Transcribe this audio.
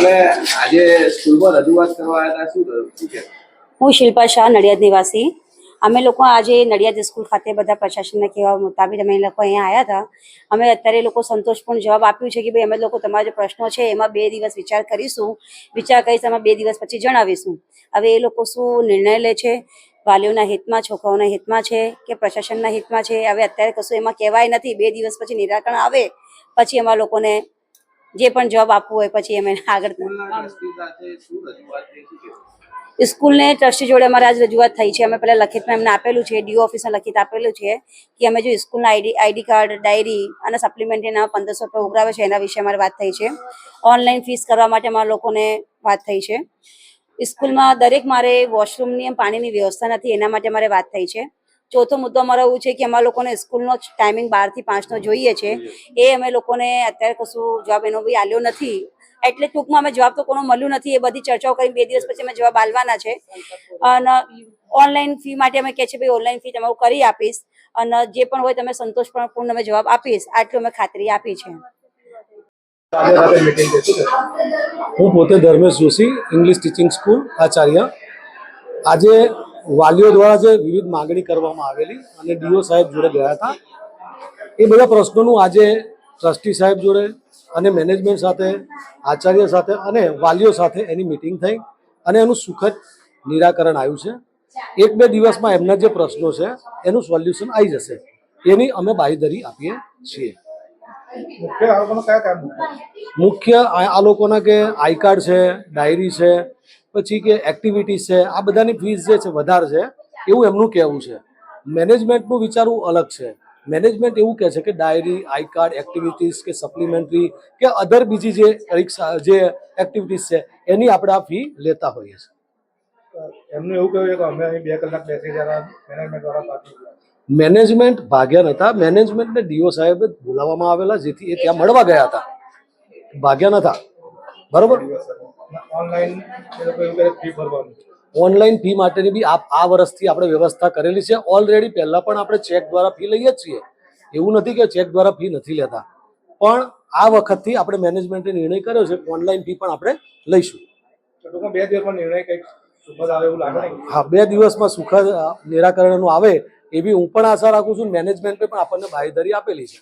અને આજે સ્કૂલમાં રજૂઆત કરવા આવ્યા હતા, શું કે? હું શિલ્પા શાહ, નડિયાદ નિવાસી. અમે લોકો આજે નડિયાદ સ્કૂલ ખાતે બધા પ્રશાસનના કહેવા મુતાબિક અમે લોકો અહીંયા આવ્યા હતા. અમે અત્યારે લોકો સંતોષપૂર્ણ જવાબ આપ્યું છે કે ભાઈ અમે લોકો તમારા જે પ્રશ્નો છે એમાં 2 દિવસ વિચાર કરીશું. વિચાર કરીશ અમે 2 દિવસ પછી જણાવીશું. હવે એ લોકો શું નિર્ણય લે છે, વાલીઓના હિતમાં, છોકરાઓના હિતમાં છે કે પ્રશાસનના હિતમાં છે, હવે અત્યારે કશું એમાં કહેવાય નથી. 2 દિવસ પછી નિરાકરણ આવે પછી અમારા લોકોને જે પણ જવાબ આપવો હોય પછી અમે આગળ. સ્કૂલને ટ્રસ્ટી જોડે અમારે આજ રજૂઆત થઈ છે. અમે પહેલા લખિતમાં એમને આપેલું છે, ડીઓ ઓફિસમાં લખિત આપેલું છે કે અમે જો સ્કૂલના આઈડી કાર્ડ, ડાયરી અને સપ્લિમેન્ટરીના 1500 રૂપિયા ઉઘરાવે છે એના વિશે અમારે વાત થઈ છે. ઓનલાઈન ફીસ કરવા માટે અમારા લોકોને વાત થઈ છે. સ્કૂલમાં દરેક મારે વોશરૂમની પાણીની વ્યવસ્થા નથી એના માટે મારે વાત થઈ છે. ચોથો મુદ્દો અમારો એવું છે કે અમારા લોકોને સ્કૂલનો ટાઈમિંગ 12 થી 5 નો જોઈએ છે. એ અમે લોકોને અત્યારે કશું જવાબ એનો બી આલ્યો નથી. એટલે ટૂંકમાં અમે જવાબ તો কোনো મળ્યું નથી. એ બધી ચર્ચાઓ કરી 2 દિવસ પછી અમે જવાબ આલવાના છે. અને ઓનલાઈન ફી માટે અમે કહે છે ભાઈ ઓનલાઈન ફી તમારું કરી આપીશ અને જે પણ હોય તમે સંતોષપૂર્ણ અમે જવાબ આપીશ, આટલું અમે ખાતરી આપી છે. હું પોતે Dharmesh Joshi, English teaching school Acharya. આજે વાલીઓ દ્વારા જે વિવિધ માગણી કરવામાં આવેલી અને ડીઓ સાહેબ જોડે ગયા હતા, એ બધા પ્રશ્નોનું આજે ટ્રસ્ટી સાહેબ જોડે અને મેનેજમેન્ટ સાથે, આચાર્ય સાથે અને વાલીઓ સાથે એની મિટિંગ થઈ અને એનું સુખદ નિરાકરણ આવ્યું છે. 1-2 દિવસમાં એમના જે પ્રશ્નો છે એનું સોલ્યુશન આવી જશે, એની અમે બાંયધરી આપીએ છીએ. મુખ્ય આ લોકોના કે આઈ કાર્ડ છે, ડાયરી છે, પછી કે એક્ટિવિટીઝ છે, આ બધાની ફીસ જે છે વધારે છે એવું એમનું કહેવું છે. મેનેજમેન્ટનું વિચારવું અલગ છે. મેનેજમેન્ટ એવું કહે છે કે ડાયરી, આઈ કાર્ડ, એક્ટિવિટીઝ કે સપ્લિમેન્ટરી કે અધર બીજી જે પરીક્ષા જે એક્ટિવિટીઝ છે એની આપણે આ ફી લેતા હોઈએ છીએ. એમનું એવું કહ્યું કે અમે અહીં 2 કલાક બેસી ગયા, મેનેજમેન્ટ વાળા મેનેજમેન્ટ ભાગ્યા નતા. મેનેજમેન્ટને ડીઓ સાહેબ બોલાવવામાં આવેલા જેથી એ ત્યાં મળવા ગયા હતા, ભાગ્યા નતા. બરોબર. ઓનલાઈન ફી માટેની બી આ વર્ષથી આપણે વ્યવસ્થા કરેલી છે. ઓલરેડી પહેલા પણ આપણે ચેક દ્વારા ફી લઈએ જ છીએ, એવું નથી કે ચેક દ્વારા ફી નથી લેતા, પણ આ વખતથી આપણે મેનેજમેન્ટે નિર્ણય કર્યો છે કે ઓનલાઈન ફી પણ આપણે લઈશું. 2 દિવસમાં નિર્ણય કંઈક સુખદ આવે એવું લાગે? હા, 2 દિવસમાં સુખદ નિરાકરણનું આવે એવી હું પણ આશા રાખું છું. મેનેજમેન્ટે પણ આપણને બાંયધરી આપેલી છે.